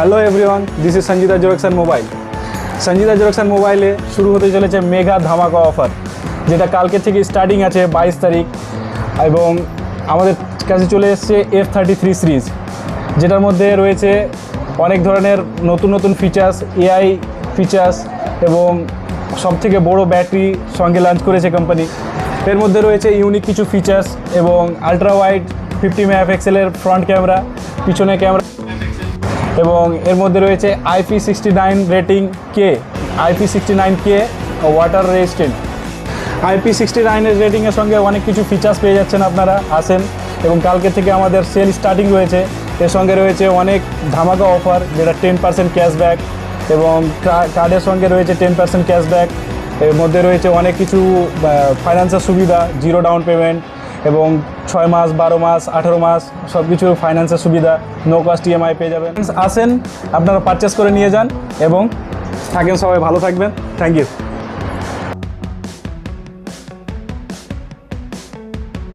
Hello everyone, this is Sanjita xerox and mobile. Sanjita xerox and মোবাইলে শুরু হতে চলেছে মেগা ধামাকা অফার, যেটা কালকে থেকে স্টার্টিং আছে 22 তারিখ। এবং আমাদের কাছে চলে এসছে F33 সিরিজ, যেটার মধ্যে রয়েছে অনেক ধরনের নতুন নতুন ফিচার্স, এআই ফিচার্স এবং সবথেকে বড় ব্যাটারি সঙ্গে লঞ্চ করেছে কোম্পানি। এর মধ্যে রয়েছে ইউনিক কিছু ফিচার্স এবং আলট্রা ওয়াইড 50 মেগাপিক্সেলের ফ্রন্ট ক্যামেরা, পিছনে ক্যামেরা, এবং এর মধ্যে রয়েছে IP69 রেটিং কে, IP69K ওয়াটার রেজিস্ট্যান্ট। IP69 এর রেটিংয়ের সঙ্গে অনেক কিছু ফিচার্স পেয়ে যাচ্ছেন আপনারা, আসেন। এবং কালকে থেকে আমাদের সেল স্টার্টিং রয়েছে, এর সঙ্গে রয়েছে অনেক ধামাকা অফার, যেটা 10% ক্যাশব্যাক এবং কার্ডের সঙ্গে রয়েছে 10% ক্যাশব্যাক। এর মধ্যে রয়েছে অনেক কিছু ফাইন্যান্সের সুবিধা, জিরো ডাউন পেমেন্ট এবং 6 মাস, 12 মাস, 18 মাস সব কিছু ফাইন্যান্সের সুবিধা, নো কস্ট EMI পেয়ে যাবেন। আসেন, আপনারা পারচেস করে নিয়ে যান এবং থাকেন, সবাই ভালো থাকবেন। Thank you.